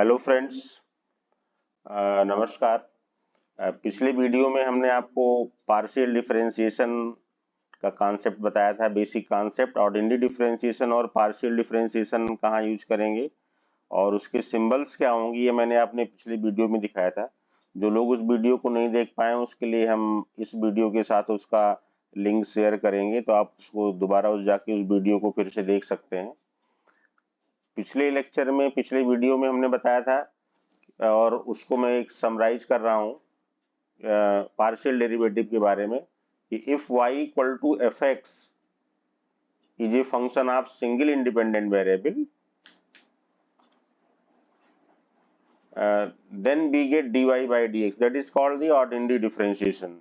Hello friends, नमस्कार। पिछले video में हमने आपको पार्शियल डिफरेंशिएशन का कॉन्सेप्ट बताया था, बेसिक कॉन्सेप्ट। ऑर्डिनरी डिफरेंशिएशन और पार्शियल डिफरेंशिएशन कहाँ यूज करेंगे और उसके सिंबल्स क्या होंगी, ये मैंने आपने पिछले वीडियो में दिखाया था। जो लोग उस वीडियो को नहीं देख पाए उसके लिए हम इस वीडियो के साथ उसका लिंक शेयर करेंगे, तो आप उसको दोबारा जाके उस वीडियो को फिर से देख सकते हैं। पिछले वीडियो में हमने बताया था, और उसको मैं एक समराइज कर रहा हूँ पार्शियल डेरिवेटिव के बारे में, कि if y equal to f x is a function of single independent variable, then we get dy by dx. That is called the ordinary differentiation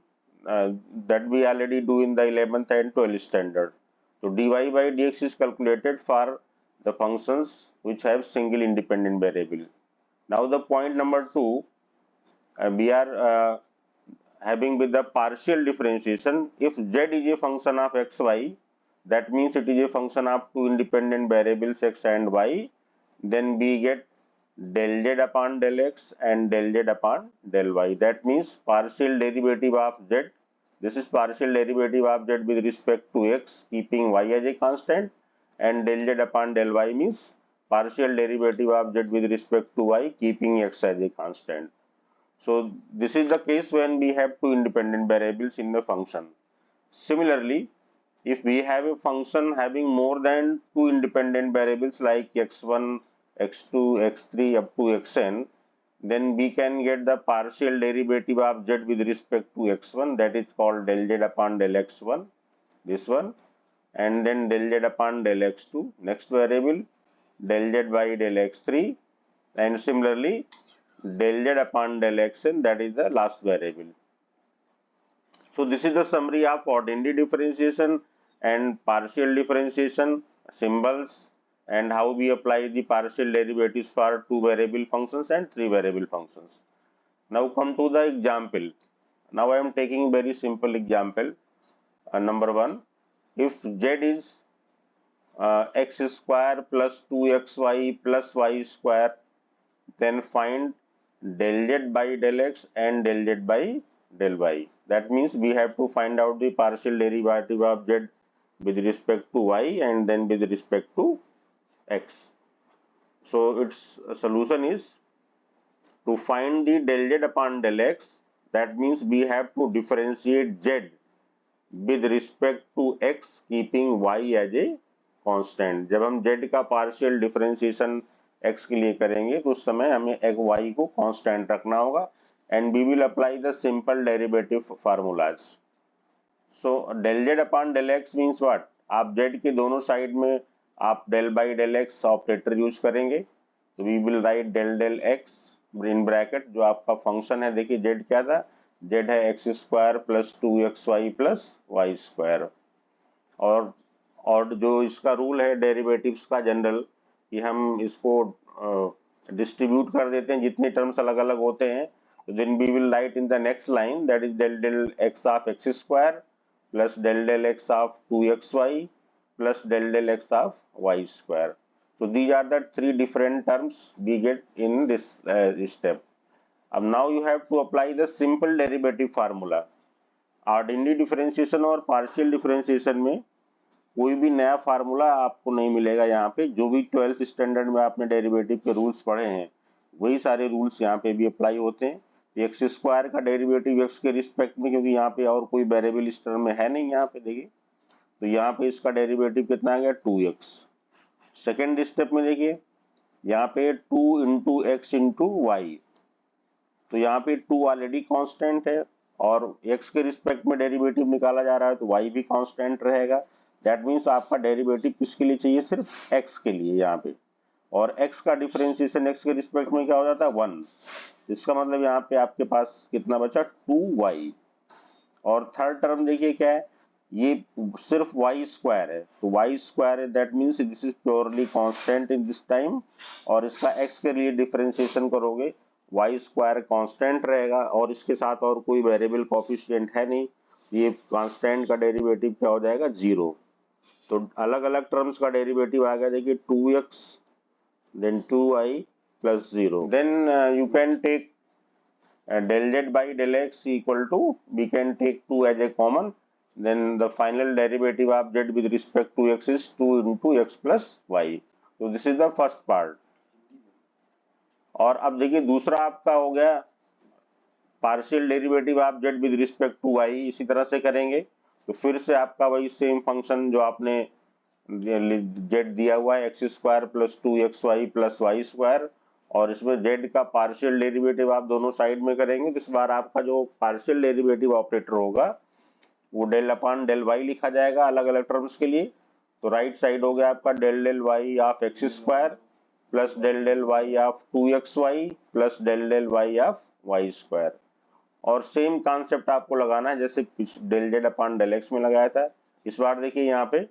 that we already do in the 11th and 12th standard. So dy by dx is calculated for the functions which have single independent variable. Now the point number 2, we are having with the partial differentiation. If z is a function of xy, that means it is a function of two independent variables x and y, then we get del z upon del x and del z upon del y. That means partial derivative of z, this is partial derivative of z with respect to x keeping y as a constant, and del z upon del y means partial derivative of z with respect to y keeping x as a constant. So this is the case when we have two independent variables in the function. Similarly, if we have a function having more than two independent variables like x1, x2, x3 up to xn, then we can get the partial derivative of z with respect to x1, that is called del z upon del x1, this one, and then del z upon del x2, next variable, del z by del x3, and similarly del z upon del xn, that is the last variable. So this is the summary of ordinary differentiation and partial differentiation, symbols, and how we apply the partial derivatives for two variable functions and three variable functions. Now come to the example. Now I am taking very simple example. Number 1, if z is x square plus 2xy plus y square, then find del z by del x and del z by del y. That means we have to find out the partial derivative of z with respect to y and then with respect to x. So its solution is to find the del z upon del x. That means we have to differentiate z with respect to x keeping y as a constant. जब हम z का partial differentiation x के लिए करेंगे तो उस समय हमें y को कांस्टेंट रखना होगा, and we will apply the simple derivative formulas. So del z upon del x means what? आप z के दोनों साइड में आप del by del x operator use करेंगे, तो we will write del x in bracket, जो आपका function है, देखिए z क्या था, z है x square plus 2xy plus y square, और जो इसका रूल है डेरिवेटिव्स का जनरल, कि हम इसको डिस्ट्रीब्यूट कर देते हैं, जितने टर्म्स अलग अलग होते हैं, तो then we will write in the next line, that is del x of x square plus del x of 2xy plus del x of y square. So these are the three different terms we get in this step. Now you have to apply the simple derivative formula. Ordinary differentiation और partial differentiation में कोई भी नया formula आपको नहीं मिलेगा। यहाँ पे जो भी 12th स्टैंडर्ड में आपने डेरिवेटिव के रूल्स पढ़े हैं, वही सारे रूल्स यहाँ पे भी अप्लाई होते हैं। एक्स स्क्वायर का डेरिवेटिव एक्स के रिस्पेक्ट में, क्योंकि यहाँ पे और कोई वेरिएबल इस टर्म में है नहीं, यहाँ पे देखिए, तो यहाँ पे इसका डेरिवेटिव कितना आ गया, 2x। सेकेंड स्टेप में देखिए, यहाँ पे 2 इंटू एक्स इंटू वाई, तो यहाँ पे 2 ऑलरेडी कांस्टेंट है और x के रिस्पेक्ट में डेरिवेटिव निकाला जा रहा है, तो y भी कांस्टेंट रहेगा। दैट मीन्स आपका डेरिवेटिव किसके लिए चाहिए, सिर्फ x के लिए यहाँ पे, और x का डिफरेंशिएशन x के रिस्पेक्ट में क्या हो जाता है, 1। इसका मतलब यहाँ पे आपके पास कितना बचा, 2y। और थर्ड टर्म देखिए क्या है, ये सिर्फ y स्क्वायर है, तो y स्क्वायर है, that means this is purely constant in this time, और इसका x के लिए डिफरेंशिएशन करोगे, y स्क्वायर कांस्टेंट रहेगा, और इसके साथ और कोई वेरिएबल कोएफिशिएंट है नहीं, ये कांस्टेंट का डेरिवेटिव क्या हो जाएगा, 0। तो अलग अलग टर्म्स का डेरिवेटिव आ गया, देखिए 2x then 2y plus 0. Then you can take del z by del x equal to, we can take 2 as a common. Then the final derivative of z with respect to x is 2 into x plus y. So this is the first part. और अब देखिए दूसरा आपका हो गया partial derivative of z with respect to y, इसी तरह से करेंगे तो फिर से आपका वही सेम फंक्शन जो आपने z दिया हुआ है x square plus 2xy plus y square, और इसमें z का पार्शियल डेरिवेटिव आप दोनों साइड में करेंगे तो इस बार आपका जो पार्शियल डेरिवेटिव ऑपरेटर होगा वो डेल अपॉन डेल वाई लिखा जाएगा अलग अलग टर्म्स के लिए। तो राइट साइड हो गया आपका del del y of x square plus del del y of 2xy plus del del y of y square, और सेम कॉन्सेप्ट आपको लगाना है जैसे del Z upon del x में लगाया था। इस बार देखिए यहाँ पे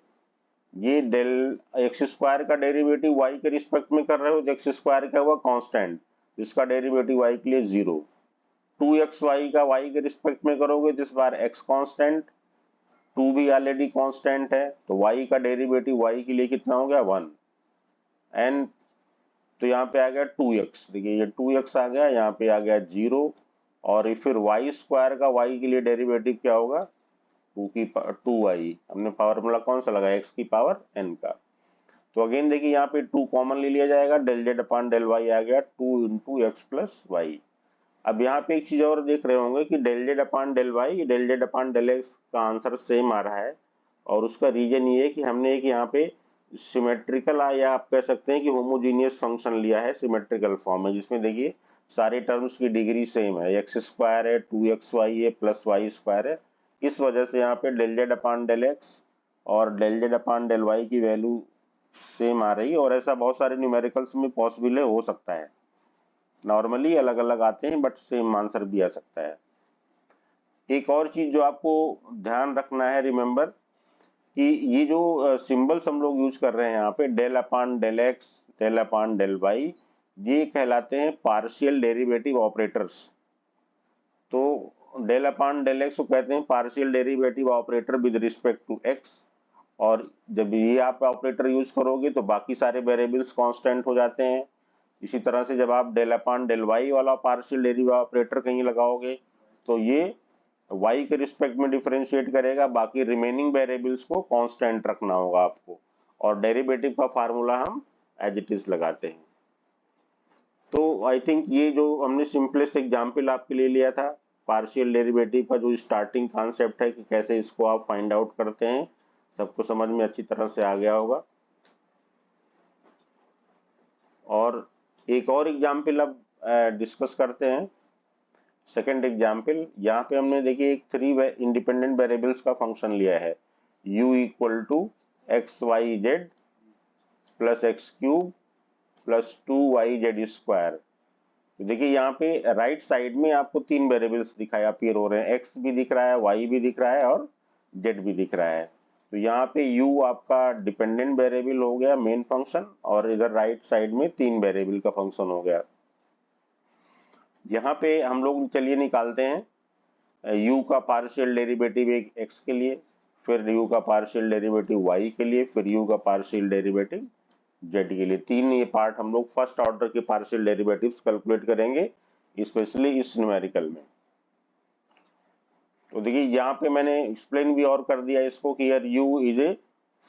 ये डेल एक्स स्क्वायर का डेरिवेटिव वाई के रिस्पेक्ट में कर रहे हो तो एक्स स्क्वायर क्या हुआ कांस्टेंट, इसका डेरिवेटिव वाई के लिए 0। 2xy का वाई के रिस्पेक्ट में करोगे तो इस बार एक्स कांस्टेंट, 2 भी ऑलरेडी कांस्टेंट है तो वाई का डेरिवेटिव वाई के लिए कितना हो गया 1, एंड तो यहाँ पे आ गया 2x, देखिए ये 2x आ गया, यहाँ पे आ गया 0, और फिर वाई स्क्वायर का वाई के लिए डेरिवेटिव क्या होगा 2y, हमने फार्मूला कौन सा लगा x की पावर n का। तो अगेन देखिए यहाँ पे 2 कॉमन ले लिया जाएगा, del Z upon del Y आ गया 2 इंटू एक्स प्लस वाई। अब यहाँ पे एक चीज और देख रहे होंगे कि del Z upon del y del Z upon del x का आंसर सेम आ रहा है, और उसका रीजन ये है कि हमने एक यहाँ पे सिमेट्रिकल या आप कह सकते हैं कि होमोजीनियस फंक्शन लिया है सिमेट्रिकल फॉर्म में, जिसमें देखिए सारे टर्म्स की डिग्री सेम है, एक्स स्क्वायर है 2xy है प्लस वाई स्क्वायर है। इस वजह से यहाँ पे del Z upon del X और del Z upon del Y की वैल्यू सेम आ रही है, और ऐसा बहुत सारे न्यूमेरिकल्स में पॉसिबल है, हो सकता है नॉर्मली अलग अलग आते हैं बट सेम आंसर भी आ सकता है। एक और चीज जो आपको ध्यान रखना है, रिमेंबर कि ये जो सिंबल्स हम लोग यूज कर रहे हैं यहाँ पे del upon del x del upon del y, ये कहलाते हैं पार्शियल डेरिवेटिव ऑपरेटर्स। तो डेल अपॉन डेल एक्स को कहते हैं partial derivative operator with respect to x, और जब ये आप ऑपरेटर यूज करोगे तो बाकी सारे वेरिएबल्स कांस्टेंट हो जाते हैं। इसी तरह से जब आप डेल अपॉन डेल वाई वाला पार्शियल डेरिवेटिव ऑपरेटर कहीं लगाओगे तो ये y के रिस्पेक्ट में डिफरेंशिएट करेगा, बाकी रिमेनिंग वेरिएबल्स को कांस्टेंट रखना होगा आपको, और डेरिवेटिव का फार्मूला हम एज इट इज लगाते हैं। तो आई थिंक ये जो हमने सिंपलेस्ट एग्जांपल आपके लिए लिया था पार्शियल डेरिवेटिव का, जो स्टार्टिंग कॉन्सेप्ट है कि कैसे इसको आप फाइंड आउट करते हैं, सबको समझ में अच्छी तरह से आ गया होगा। और एक और एग्जांपल अब डिस्कस करते हैं, सेकेंड एग्जाम्पल। यहाँ पे हमने देखिए एक 3 इंडिपेंडेंट वेरिएबल्स का फंक्शन लिया है u equal to x y z plus x cube plus 2yz square. तो देखिए यहाँ पे राइट साइड में आपको 3 वेरिएबल्स दिखाई अपीयर हो रहे हैं, x भी दिख रहा है, y भी दिख रहा है और z भी दिख रहा है। तो यहाँ पे u आपका डिपेंडेंट वेरिएबल हो गया मेन फंक्शन, और इधर राइट साइड में 3 वेरिएबल का फंक्शन हो गया। यहाँ पे हम लोग चलिए निकालते हैं u का पार्शियल डेरिवेटिव एक x के लिए, फिर u का पार्शियल डेरिवेटिव y के लिए, फिर u का पार्शियल डेरिवेटिव z के लिए। 3 ये पार्ट हम लोग फर्स्ट ऑर्डर के पार्शियल डेरिवेटिव्स कैलकुलेट करेंगे, स्पेशली इस न्यूमेरिकल में। तो देखिए यहाँ पे मैंने एक्सप्लेन भी और कर दिया इसको कि यार u is a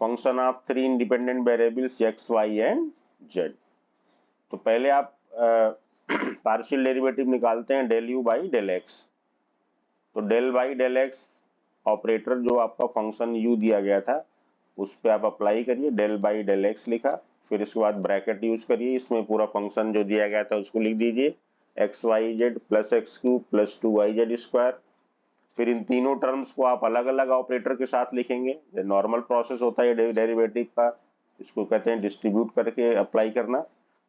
function of 3 independent variables x y and z। तो पहले आप पार्शियल डेरिवेटिव निकालते हैं del you by del X. तो del by del X operator जो आपका फंक्शन u दिया गया था उस पर आप अप्लाई करिए, डेल बाई डेल एक्स लिखा, फिर इसके बाद ब्रैकेट यूज करिए, इसमें पूरा फंक्शन जो दिया गया था उसको लिख दीजिए x y z plus x cube plus 2yz square. फिर इन तीनों टर्म्स को आप अलग अलग ऑपरेटर के साथ लिखेंगे, नॉर्मल प्रोसेस होता है डेरिवेटिव का, इसको कहते हैं डिस्ट्रीब्यूट करके अप्लाई करना।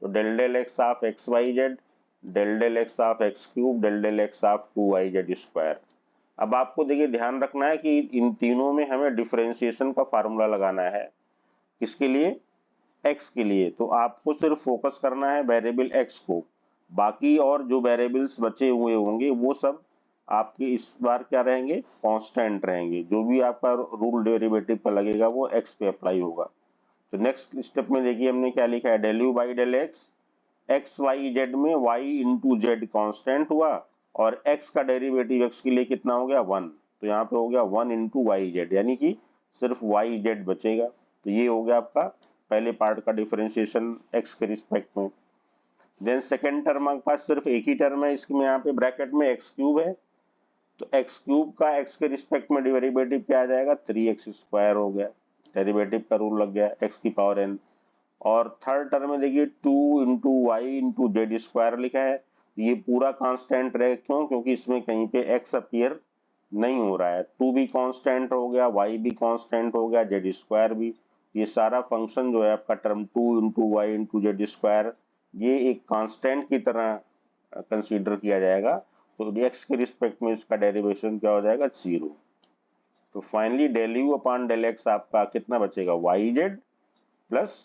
तो del del x of x y z del del x of x cube del del x of 2yz square. अब आपको देखिए ध्यान रखना है कि इन तीनों में हमें डिफरेंशिएशन का फार्मूला लगाना है, किसके लिए, x के लिए। तो आपको सिर्फ फोकस करना है वेरिएबल x को, बाकी और जो वेरिएबल्स बचे हुए होंगे वो सब आपके इस बार क्या रहेंगे, कांस्टेंट रहेंगे। जो भी आपका रूल डेरिवेटिव का लगेगा वो x पे अप्लाई होगा। तो नेक्स्ट स्टेप में देखिए हमने क्या लिखा है, del you by del x x y z में वाई इंटू जेड कॉन्स्टेंट हुआ और एक्स का डेरिवेटिव एक्स के लिए कितना हो गया 1, तो यहाँ पे हो गया 1 इंटू वाई जेड, यानी कि सिर्फ वाई जेड बचेगा। तो ये हो गया आपका पहले पार्ट का डिफरेंशिएशन एक्स के रिस्पेक्ट में। देन सेकेंड टर्म आपके पास सिर्फ एक ही टर्म है, इसमें यहाँ पे ब्रैकेट में एक्स क्यूब है, तो एक्स क्यूब का एक्स के रिस्पेक्ट में डेरिवेटिव क्या आ जाएगा 3x स्क्वायर हो गया, डेरिवेटिव का रूल लग गया एक्स की पावर n। और थर्ड टर्म में देखिए 2 into y into z square लिखा है, ये पूरा कांस्टेंट रहे, क्यों, क्योंकि इसमें कहीं पे x अपीयर नहीं हो रहा है। 2 भी कांस्टेंट हो गया, y भी कांस्टेंट हो गया, जेड स्क्वायर भी। ये सारा फंक्शन जो है आपका term 2 into y into z square ये एक कांस्टेंट की तरह कंसीडर किया जाएगा, तो x के रिस्पेक्ट में इसका डेरिवेशन क्या हो जाएगा 0। तो finally del u upon del x आपका कितना बचेगा Y z plus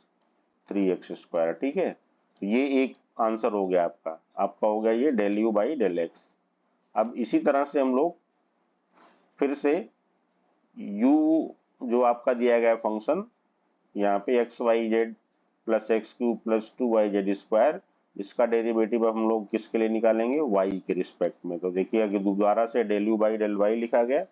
3x square, ठीक है। तो ये एक आंसर हो गया आपका हो गया ये del you by del x. अब इसी तरह से हम लोग फिर से u जो आपका दिया गया फंक्शन यहाँ पे x y z plus x cube plus 2y z square, इसका डेरिवेटिव हम लोग किसके लिए निकालेंगे y के रिस्पेक्ट में। तो देखिए अगर दोबारा से del you by del y लिखा गया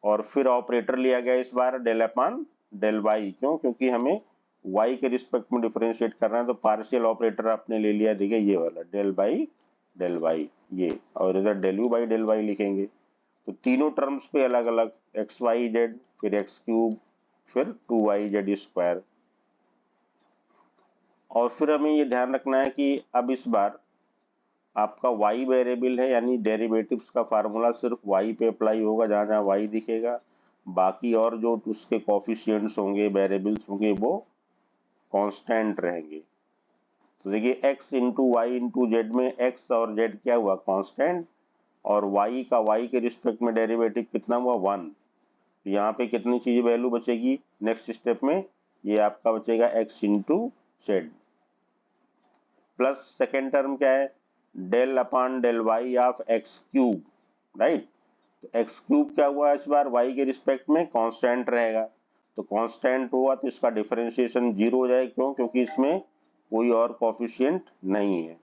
और फिर ऑपरेटर लिया गया इस बार डेल अपॉन डेल वाई, क्यों, क्योंकि हमें y के रिस्पेक्ट में डिफरेंशिएट करना है, तो पार्शियल ऑपरेटर आपने ले लिया, देखिए ये वाला डेल बाई डेल वाई ये, और इधर del you by del y लिखेंगे। तो तीनों टर्म्स पे अलग अलग एक्स वाई जेड फिर एक्स क्यूब फिर 2y जेड स्क्वायर। और फिर हमें ये ध्यान रखना है कि अब इस बार आपका y वेरिएबल है, यानी डेरिवेटिव्स का फार्मूला सिर्फ y पे अप्लाई होगा, जहां जहां y दिखेगा, बाकी और जो उसके कोफिशिएंट्स होंगे वेरिएबल्स होंगे वो कांस्टेंट रहेंगे। तो देखिए x into y into z में x और z क्या हुआ कांस्टेंट, और y का y के रिस्पेक्ट में डेरिवेटिव कितना हुआ 1। तो यहाँ पे कितनी चीजें वैल्यू बचेगी नेक्स्ट स्टेप में, ये आपका बचेगा x into z plus second term क्या है del upon del y of x cube, right. तो एक्स क्यूब क्या हुआ इस बार y के रिस्पेक्ट में कांस्टेंट रहेगा, तो कांस्टेंट हुआ तो इसका डिफरेंशिएशन 0 हो जाए, क्यों, क्योंकि इसमें कोई और कोफिशिएंट नहीं है।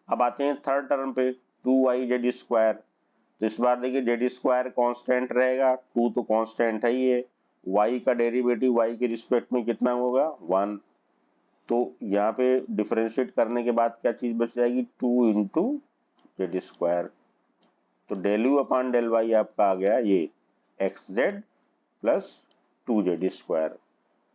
अब आते हैं थर्ड टर्म पे 2y जेड स्क्वायर, तो इस बार देखिए जेड स्क्वायर कांस्टेंट रहेगा, 2 तो कांस्टेंट है ही है, y का डेरिवेटिव y के रिस्पेक्ट में कितना होगा 1। तो यहाँ पे डिफरेंशिएट करने के बाद क्या चीज बच जाएगी 2 इंटू जेड स्क्वायर, तो del u upon del y आपका आ गया ये x z plus 2 z square.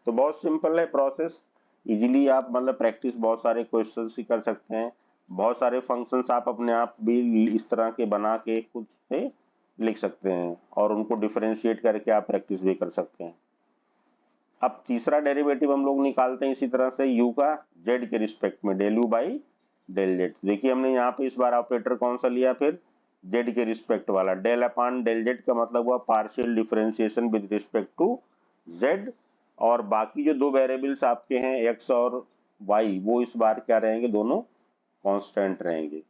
तो बहुत सिंपल है प्रोसेस, इजीली आप मतलब प्रैक्टिस बहुत सारे क्वेश्चन ही कर सकते हैं, बहुत सारे फंक्शंस आप अपने आप भी इस तरह के बना के खुद से लिख सकते हैं और उनको डिफरेंशिएट करके आप प्रैक्टिस भी कर सकते हैं। अब तीसरा डेरिवेटिव हम लोग निकालते हैं इसी तरह से u का z के रिस्पेक्ट में del you by del z. देखिए हमने यहाँ पे इस बार ऑपरेटर कौन सा लिया फिर z के रिस्पेक्ट वाला, डेल अपॉन डेल जेड का मतलब हुआ partial differentiation with respect to z, और बाकी जो दो वेरिएबल्स आपके हैं x और y वो इस बार क्या रहेंगे दोनों कांस्टेंट रहेंगे।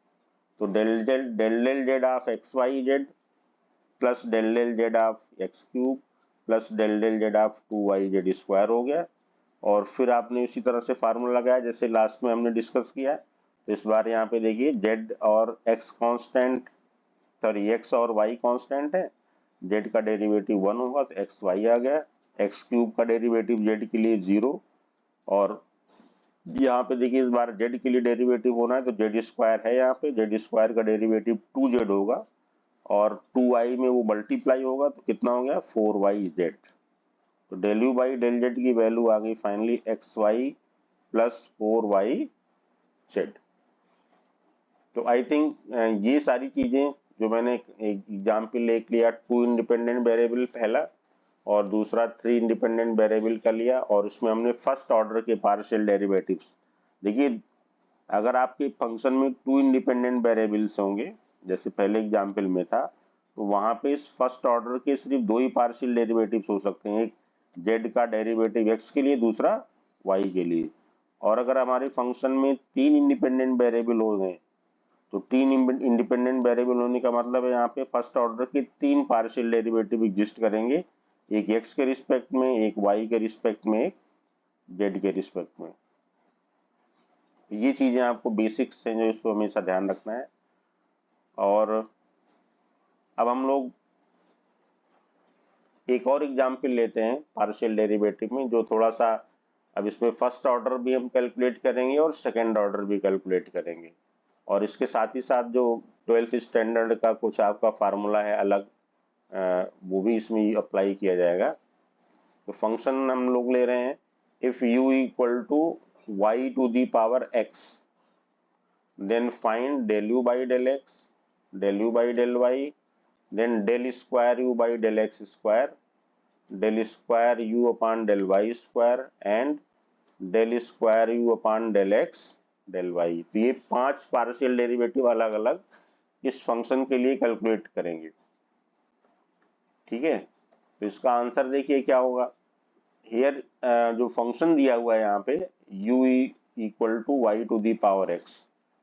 तो del del z of x y z plus del z of x cube plus del z of 2y z square हो गया, और फिर आपने इसी तरह से फार्मूला लगाया जैसे लास्ट में हमने डिस्कस किया। तो इस बार यहाँ पे देखिए z और x कांस्टेंट, सॉरी x और y कांस्टेंट है, z का डेरिवेटिव 1 होगा तो एक्स वाई आ गया, एक्स क्यूब का डेरिवेटिव z के लिए 0, और यहाँ पे देखिए इस बार z के लिए डेरिवेटिव होना है तो जेड स्क्वायर है, यहाँ पे जेड स्क्वायर का डेरिवेटिव 2z होगा और 2y में वो मल्टीप्लाई होगा तो कितना हो गया 4yz। तो del you by del z की वैल्यू आ गई finally x Y plus 4yz। तो आई थिंक ये सारी चीजें जो मैंने एक एग्जाम्पल लेके लिया, 2 इंडिपेंडेंट वेरिएबल पहला और दूसरा 3 इंडिपेंडेंट वेरिएबल का लिया, और उसमें हमने फर्स्ट ऑर्डर के पार्शियल डेरिवेटिव्स। देखिए अगर आपके फंक्शन में 2 इंडिपेंडेंट वेरिएबल्स होंगे जैसे पहले एग्जाम्पल में था, तो वहां पे इस फर्स्ट ऑर्डर के सिर्फ 2 ही पार्शियल डेरिवेटिव्स हो सकते हैं, एक z का डेरिवेटिव x के लिए, दूसरा y के लिए। और अगर हमारे फंक्शन में 3 इंडिपेंडेंट वेरिएबल हो गए तो 3 इंडिपेंडेंट वेरिएबल होने का मतलब है यहाँ पे फर्स्ट ऑर्डर के 3 पार्शियल डेरिवेटिव एग्जिस्ट करेंगे, एक x के रिस्पेक्ट में, एक y के रिस्पेक्ट में, एक z के रिस्पेक्ट में। ये चीजें आपको बेसिक्स हैं जो इसको हमेशा ध्यान रखना है। और अब हम लोग एक और एग्जाम्पल लेते हैं पार्शियल डेरिवेटिव में, जो थोड़ा सा, अब इसमें फर्स्ट ऑर्डर भी हम कैलकुलेट करेंगे और सेकेंड ऑर्डर भी कैलकुलेट करेंगे, और इसके साथ ही साथ जो 12th स्टैंडर्ड का कुछ आपका फार्मूला है अलग, वो भी इसमें अप्लाई किया जाएगा। तो फंक्शन हम लोग ले रहे हैं, if u equal to y to the power x, then find del u by del x, del u by del y, then del square u by del x square, del square u upon del y square, and del square u upon del x del y। तो ये 5 partial derivative अलग अलग इस function के लिए calculate करेंगे। ठीक है, तो इसका आंसर देखिए क्या होगा। हियर जो फंक्शन दिया हुआ है यहाँ पे u equal to y to the power x,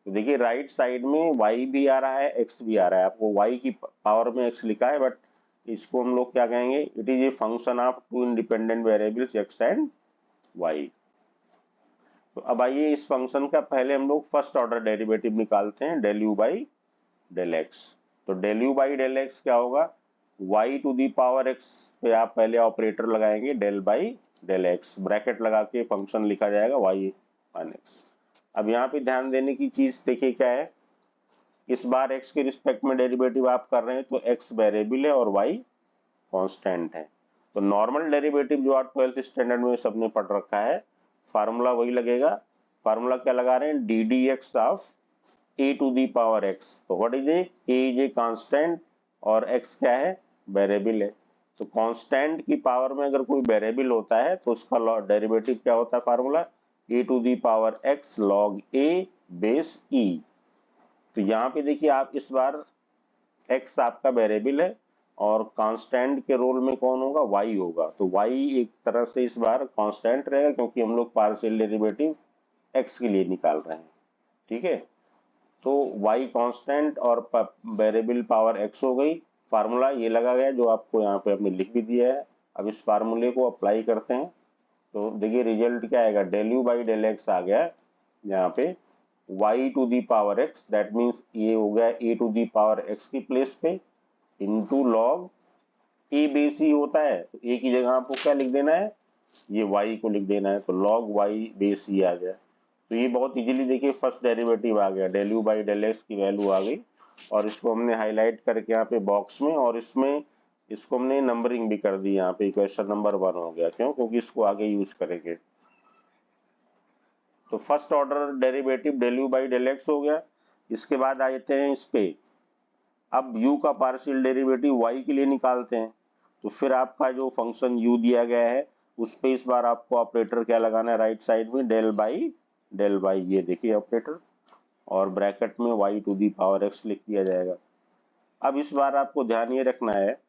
तो देखिए राइट साइड में y भी आ रहा है x भी आ रहा है, आपको y की पावर में x लिखा है, बट इसको हम लोग क्या कहेंगे, it is a function of two independent variables x and y। तो अब आइए इस फंक्शन का पहले हम लोग फर्स्ट ऑर्डर डेरिवेटिव निकालते हैं, del u by del x। तो del u by del x क्या होगा, y to the power x पे आप पहले ऑपरेटर लगाएंगे del by del x, bracket लगा के फंक्शन लिखा जाएगा y मान x। अब यहाँ पे ध्यान देने की चीज देखिए क्या है, इस बार x के रिस्पेक्ट में डेरिवेटिव आप कर रहे हैं तो x वेरिएबल है और y कांस्टेंट है। तो नॉर्मल डेरिवेटिव जो आप 12th स्टैंडर्ड में सबने पढ़ रखा है, फार्मूला वही लगेगा। फार्मूला क्या लगा रहे हैं, D D x of A to the power X. तो what is A is A constant और x क्या है, वेरिएबल है। तो कांस्टेंट की पावर में अगर कोई वेरिएबल होता है तो उसका डेरिवेटिव क्या होता है, formula a to the power x log a base e। तो यहाँ पे देखिए आप इस बार x आपका वेरिएबल है और कांस्टेंट के रोल में कौन होगा, y होगा। तो y एक तरह से इस बार कांस्टेंट रहेगा क्योंकि हम लोग पार्शियल डेरिवेटिव x के लिए निकाल रहे हैं। ठीक है, तो y कांस्टेंट और वेरिएबल पावर x हो गई। फार्मूला ये लगा गया जो आपको यहाँ पे हमने लिख भी दिया है। अब इस फार्मूले को अप्लाई करते हैं तो देखिए रिजल्ट क्या आएगा, del u by del x आ गया यहाँ पे y to the power x, that means ये हो गया a to the power x की प्लेस पे इंटू लॉग a बेस ही होता है, तो a की जगह आपको क्या लिख देना है, ये y को लिख देना है, तो log y बेस ही आ गया। तो ये बहुत इजीली देखिए फर्स्ट डेरिवेटिव आ गया, del u by del x की वैल्यू आ गई, और इसको हमने हाईलाइट करके यहाँ पे बॉक्स में, और इसमें इसको हमने नंबरिंग भी कर दी, यहाँ पे इक्वेशन नंबर 1 हो गया। क्यों, क्योंकि इसको आगे यूज करेंगे। तो first order derivative del u by del x हो गया। इसके बाद आते हैं इस पे, अब u का पार्शियल डेरिवेटिव y के लिए निकालते हैं। तो फिर आपका जो फंक्शन u दिया गया है उस पे इस बार आपको ऑपरेटर क्या लगाना है, राइट साइड में del बाई del y, ये देखिए ऑपरेटर, और ब्रैकेट में y to the power x लिख दिया जाएगा। अब इस बार आपको ध्यान ये रखना है,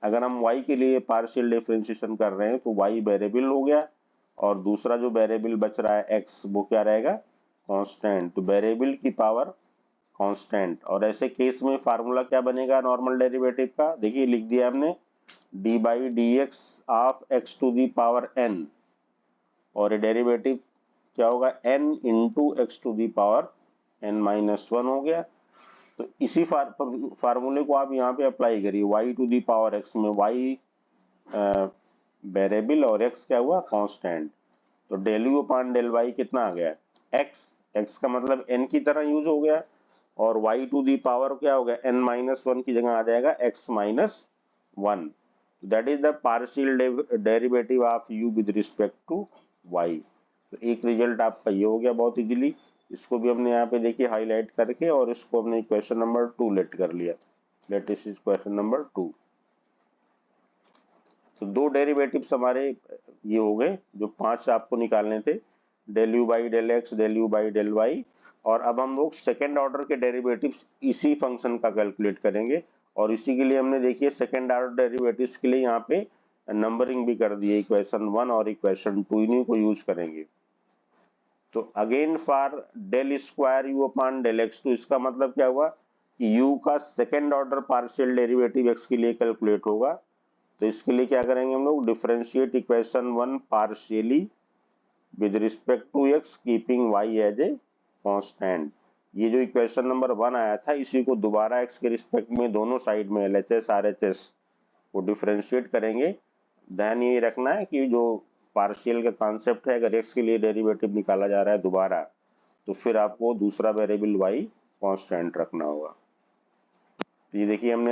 अगर हम y के लिए पार्शियल डिफरेंशिएशन कर रहे हैं तो y वेरिएबल हो गया और दूसरा जो वेरिएबल बच रहा है x वो क्या रहेगा, कांस्टेंट। तो वेरिएबल की पावर कांस्टेंट, और ऐसे केस में फार्मूला क्या बनेगा नॉर्मल डेरिवेटिव का, देखिए लिख दिया हमने d by d x of x to the power n, और ये डेरिवेटिव क्या होगा, n into x to the power n minus 1 हो गया। तो इसी फार्मूले को आप यहाँ पे अप्लाई करिए, y to the power x में y वेरिएबल और x क्या हुआ, कांस्टेंट। तो del u upon del y कितना आ गया, x, x का मतलब n की तरह यूज हो गया, और y टू दी पावर क्या हो गया, n माइनस 1 की जगह आ जाएगा x minus 1। That is the partial derivative of u with respect to y। तो एक रिजल्ट आपका ये हो गया बहुत इजीली। इसको भी हमने यहाँ पे देखिए हाईलाइट करके, और इसको हमने इक्वेशन नंबर 2 लेट कर लिया, लेट इस इक्वेशन नंबर 2। तो दो डेरिवेटिव्स हमारे ये हो गए जो 5 आपको निकालने थे, del u by del x, del u by del y। और अब हम लोग सेकेंड ऑर्डर के डेरिवेटिव्स इसी फंक्शन का कैलकुलेट करेंगे, और इसी के लिए हमने देखिए सेकेंड ऑर्डर डेरिवेटिव्स के लिए यहाँ पे नंबरिंग भी कर दी है, इक्वेशन 1 और इक्वेशन 2 इन्हीं को यूज करेंगे। तो again for del square u upon del x, तो इसका मतलब क्या हुआ कि u का second order partial derivative x के लिए कैलकुलेट होगा। तो इसके लिए क्या करेंगे हम लोग, differentiate equation 1 partially with respect to x keeping y as a constant. ये जो इक्वेशन नंबर 1 आया था इसी को दोबारा एक्स के रिस्पेक्ट में दोनों साइड में LHS RHS को डिफरेंशिएट करेंगे। ध्यान ये रखना है कि जो पार्शियल का कॉन्सेप्ट है, अगर एक्स के लिए डेरिवेटिव निकाला जा रहा है दोबारा, तो फिर आपको दूसरा वेरिएबल वाई कांस्टेंट रखना होगा। तो ये देखिए हमने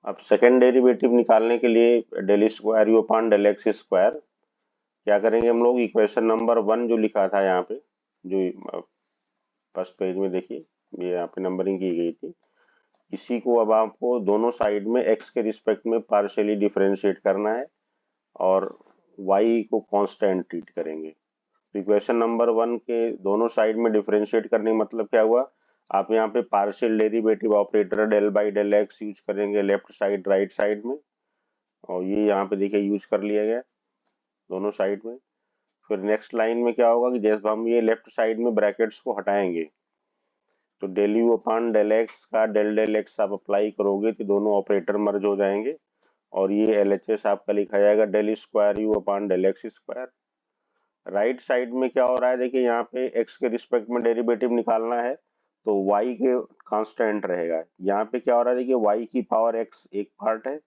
अब सेकेंड डेरिवेटिव निकालने के लिए del square u upon del x square क्या करेंगे हम लोग, इक्वेशन नंबर 1 जो लिखा था यहाँ पे, जो फर्स्ट पेज में देखिए ये यहाँ पे नंबरिंग की गई थी, इसी को अब आपको दोनों साइड में एक्स के रिस्पेक्ट में पार्शियली डिफरेंशिएट करना है और वाई को कांस्टेंट ट्रीट करेंगे। तो इक्वेशन नंबर 1 के दोनों साइड में डिफरेंशिएट करने का मतलब क्या हुआ, आप यहाँ पे partial derivative operator del by del x use करेंगे लेफ्ट साइड राइट साइड में, और ये यहाँ पे देखिए यूज कर लिया गया दोनों साइड में। फिर नेक्स्ट लाइन में क्या होगा कि जैसे हम ये लेफ्ट साइड में ब्रैकेट्स को हटाएंगे तो del u upon del x का डेल डेल एक्स आप अप्लाई करोगे तो दोनों ऑपरेटर मर्ज हो जाएंगे और ये LHS आपका लिखा जाएगा del square u upon del x square. Right side में क्या हो रहा है, देखिए यहाँ पे एक्स के रिस्पेक्ट में डेरिवेटिव निकालना है तो y के कांस्टेंट रहेगा। यहाँ पे क्या हो रहा है, देखिए y की पावर x एक पार्ट है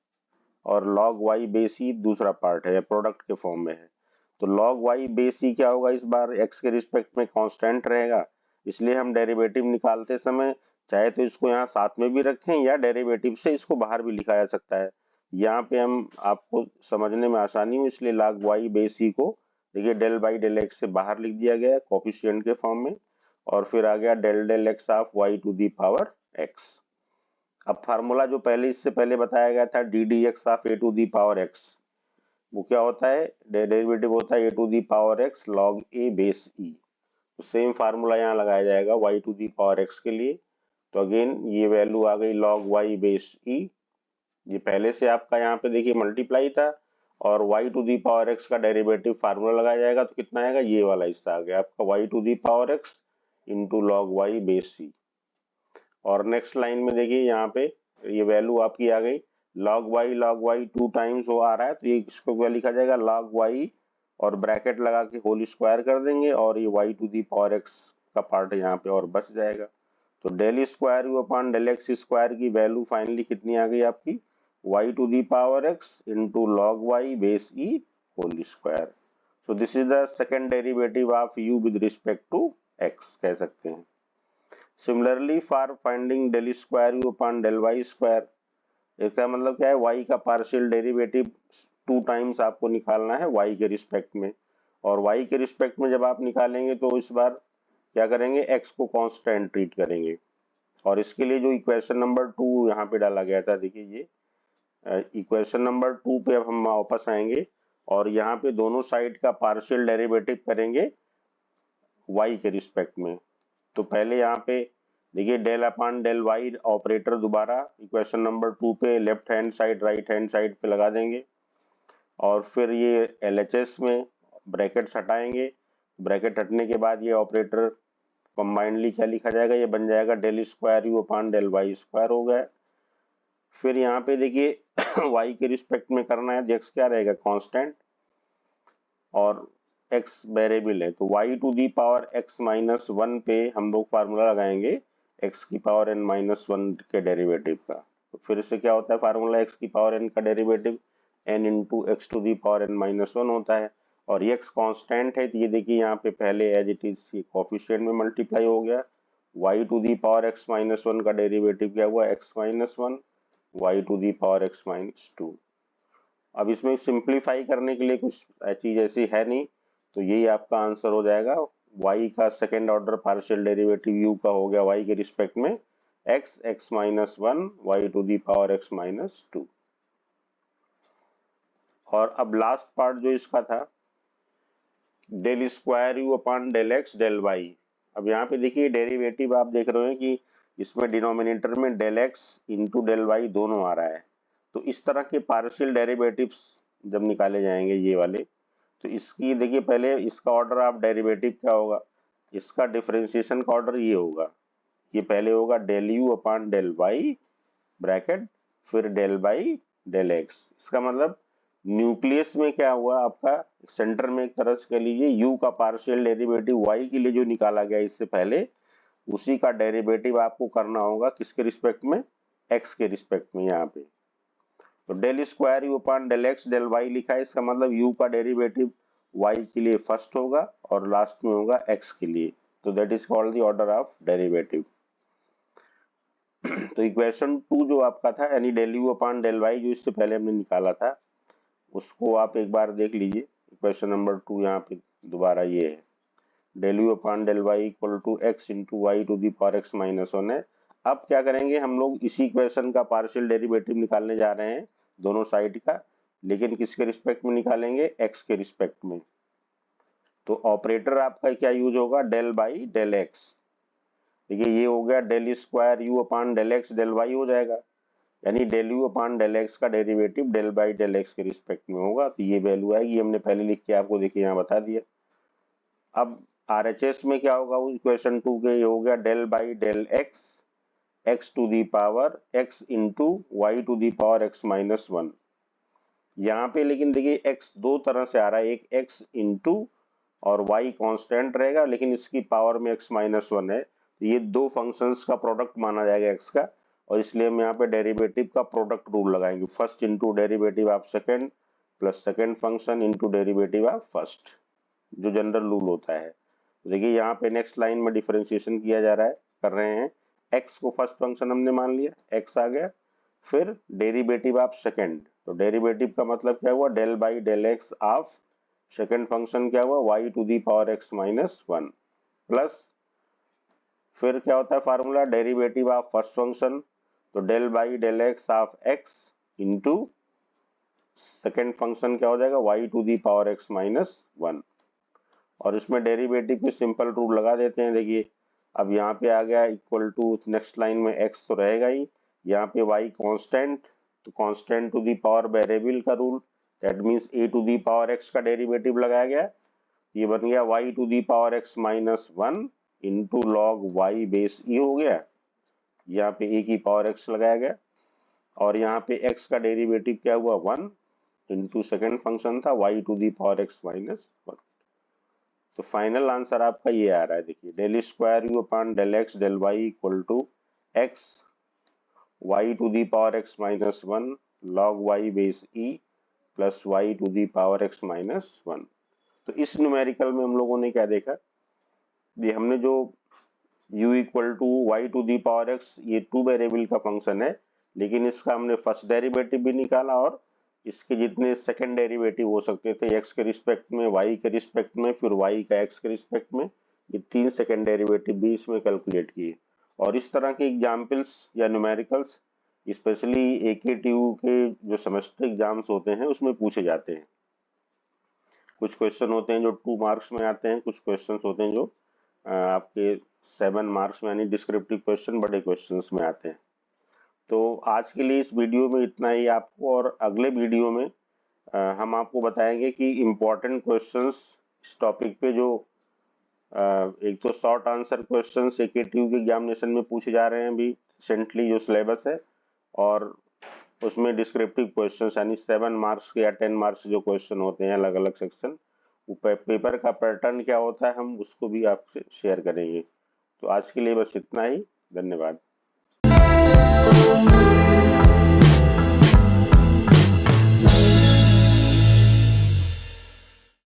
और log y बेस ई दूसरा पार्ट है, प्रोडक्ट के फॉर्म में है। तो log y बेस ई क्या होगा, इस बार x के रिस्पेक्ट में कांस्टेंट रहेगा, इसलिए हम डेरिवेटिव निकालते समय चाहे तो इसको यहाँ साथ में भी रखें या डेरिवेटिव से इसको बाहर भी लिखा जा सकता है। यहाँ पे हम आपको समझने में आसानी हो इसलिए log y बेस ई को देखिए डेल बाई डेल एक्स से बाहर लिख दिया गया कोफिशिएंट के फॉर्म में, और फिर आ गया del del x of y to the power x। अब फार्मूला जो पहले इससे पहले बताया गया था D D x of A to the power X, वो क्या होता है, डेरिवेटिव होता है A to the power X log A base E. तो सेम फार्मूला यहाँ लगाया जाएगा y to the power X के लिए। तो अगेन ये वैल्यू आ गई लॉग y बेस ई, ये पहले से आपका यहाँ पे देखिए मल्टीप्लाई था, और y to the power x का डेरिवेटिव फार्मूला लगाया जाएगा तो कितना आएगा, ये वाला हिस्सा आ गया आपका y to the power x into log y base C. और नेक्स्ट लाइन में देखिए यहाँ पे ये वैल्यू आपकी आ गई log y 2 टाइम्स वो आ रहा है तो ये इसको क्या लिखा जाएगा log y और ब्रैकेट लगा के होल स्क्वायर कर देंगे और ये y to the power x का पार्ट यहाँ पे और बच जाएगा। तो del square u upon del x square की वैल्यू फाइनली कितनी आ गई आपकी, y to the power x into log y base e whole square. So this is the second derivative of u with respect to x कह सकते हैं। Similarly for finding del square u upon del y square, इसका मतलब क्या है, y का partial derivative 2 times आपको निकालना है y के रिस्पेक्ट में, और y के रिस्पेक्ट में जब आप निकालेंगे तो इस बार क्या करेंगे, x को कांस्टेंट ट्रीट करेंगे। और इसके लिए जो इक्वेशन नंबर 2 यहाँ पे डाला गया था, देखिए ये इक्वेशन नंबर 2 पे अब हम वापस आएंगे और यहाँ पे दोनों साइड का पार्शियल डेरिवेटिव करेंगे y के रिस्पेक्ट में। तो पहले यहाँ पे देखिए del upon del y operator दोबारा इक्वेशन नंबर 2 पे left hand side right hand side पे लगा देंगे, और फिर ये LHS में ब्रैकेट्स हटाएंगे। ब्रैकेट हटने के बाद ये ऑपरेटर कंबाइंडली क्या लिखा जाएगा, ये बन जाएगा del square u upon del y square हो गया। फिर यहाँ पे देखिए y के रिस्पेक्ट में करना है, x क्या रहेगा कांस्टेंट और x वेरिएबल है, तो y to the power x minus 1 पे हम लोग फार्मूला लगाएंगे x की पावर n माइनस 1 के डेरिवेटिव का। तो फिर से क्या होता है फार्मूला, x की पावर n का derivative n into x to the power n minus 1 होता है, और ये x कांस्टेंट है तो ये देखिए यहाँ पे पहले एज इट इज ये कोफिशिएंट में मल्टीप्लाई हो गया, y to the power x minus 1 का डेरिवेटिव क्या हुआ x minus 1 y to the power x minus 2। अब इसमें सिंप्लीफाई करने के लिए कुछ चीज ऐसी है नहीं, तो यही आपका आंसर हो जाएगा, y का second order partial derivative u का हो गया y के रिस्पेक्ट में x minus 1 y to the power x minus 2। और अब लास्ट पार्ट जो इसका था del square u upon del x del y. अब यहाँ पे देखिए डेरिवेटिव आप देख रहे हैं कि इसमें डिनोमिनेटर में del x into del y दोनों आ रहा है। तो इस तरह के पार्शियल डेरिवेटिव्स जब निकाले जाएंगे ये वाले, तो इसकी देखिए पहले इसका ऑर्डर ऑफ डेरिवेटिव क्या होगा, इसका डिफरेंशिएशन का ऑर्डर ये होगा, ये पहले होगा del u upon del y bracket फिर डेल बाई डेल एक्स। इसका मतलब न्यूक्लियस में क्या हुआ आपका, सेंटर में एक तरह से कह लीजिए u का पार्शियल डेरिवेटिव y के लिए जो निकाला गया इससे पहले, उसी का डेरिवेटिव आपको करना होगा किसके रिस्पेक्ट में, x के रिस्पेक्ट में। यहाँ पे तो del square you upon del x del y लिखा है, इसका मतलब u का डेरिवेटिव y के लिए फर्स्ट होगा और लास्ट में होगा x के लिए, तो that is called the order of derivative. तो इक्वेशन 2 जो आपका था, यानी del you upon del y, जो इससे पहले हमने निकाला था, उसको आप एक बार देख लीजिए। इक्वेशन नंबर 2 यहाँ पे दोबारा ये है, del you upon del y equal to x into y to the power x minus 1 है। अब क्या करेंगे हम लोग, इसी इक्वेशन का पार्शियल डेरिवेटिव निकालने जा रहे हैं दोनों साइड का, लेकिन किसके रिस्पेक्ट में निकालेंगे, एक्स के रिस्पेक्ट में। तो ऑपरेटर आपका क्या यूज होगा, डेल बाई डेल एक्स। देखिए ये हो गया del square you upon del x del Y हो जाएगा, यानी del you upon del x का derivative del by del X के रिस्पेक्ट में होगा। तो ये वैल्यू आएगी, हमने पहले लिख के आपको देखिए यहाँ बता दिया। अब आरएचएस में क्या होगा, इक्वेशन 2 के ये हो गया del by del x x to the power x into y to the power x minus 1। यहाँ पे लेकिन देखिए एक्स दो तरह से आ रहा है, एक एक्स इंटू और वाई कांस्टेंट रहेगा, लेकिन इसकी पावर में एक्स माइनस 1 है, तो ये दो फंक्शंस का प्रोडक्ट माना जाएगा एक्स का, और इसलिए हम यहाँ पे डेरिवेटिव का प्रोडक्ट रूल लगाएंगे, first into derivative of second plus second function into derivative of first, जो जनरल रूल होता है। तो देखिए यहाँ पे नेक्स्ट लाइन में डिफरेंशिएशन किया जा रहा है, कर रहे हैं, एक्स को फर्स्ट फंक्शन हमने मान लिया, एक्स आ गया, फिर डेरिवेटिव ऑफ सेकंड, तो डेरिवेटिव का मतलब क्या हुआ, del by del x of second function क्या हुआ, Y to the power x minus 1, plus फिर क्या होता है formula, derivative of first function, तो del by del x of X into second function क्या हो जाएगा, Y to the power x minus 1, और इसमें डेरिवेटिव की सिंपल रूल लगा देते हैं। देखिए अब यहाँ पे आ गया इक्वल टू, नेक्स्ट लाइन में एक्स तो रहेगा ही, यहाँ पे वाई कांस्टेंट, तो constant to the power variable का rule, that means A to the power x का डेरिवेटिव लगाया गया, ये बन गया Y to the power x minus 1 into log Y base E हो गया, यहाँ पे ए की पावर एक्स लगाया गया, और यहाँ पे एक्स का डेरिवेटिव क्या हुआ 1 इंटू सेकेंड फंक्शन था y to the power x minus 1। तो फाइनल आंसर आपका ये आ रहा है, देखिए del square you upon del x del y equal to x y to the power x minus 1 log Y base e plus y to the power x minus 1। तो इस numerical में हम लोगों ने क्या देखा, ये हमने जो u equal to y to the power x, ये टू वेरिएबल का फंक्शन है, लेकिन इसका हमने फर्स्ट डेरिवेटिव भी निकाला, और इसके जितने सेकंड डेरिवेटिव हो सकते थे, x के रिस्पेक्ट में, y के रिस्पेक्ट में, फिर y का x के रिस्पेक्ट में, ये तीन सेकंड डेरिवेटिव भी इसमें कैलकुलेट किए। और इस तरह के एग्जाम्पल्स या न्यूमेरिकल्स स्पेशली AKTU के जो सेमेस्टर एग्जाम्स होते हैं उसमें पूछे जाते हैं। कुछ क्वेश्चन होते हैं जो 2 मार्क्स में आते हैं, कुछ क्वेश्चन होते हैं जो आपके 7 मार्क्स में, यानी डिस्क्रिप्टिव क्वेश्चन बड़े क्वेश्चंस में आते हैं। तो आज के लिए इस वीडियो में इतना ही आपको, और अगले वीडियो में हम आपको बताएंगे कि इम्पोर्टेंट क्वेश्चंस इस टॉपिक पे जो एक तो शॉर्ट आंसर क्वेश्चंस AKTU के एग्जामिनेशन में पूछे जा रहे हैं अभी रिसेंटली जो सिलेबस है, और उसमें डिस्क्रिप्टिव क्वेश्चंस यानी 7 मार्क्स या 10 मार्क्स जो क्वेश्चन होते हैं अलग अलग सेक्शन, वो पेपर का पैटर्न क्या होता है हम उसको भी आपसे शेयर करेंगे। तो आज के लिए बस इतना ही, धन्यवाद।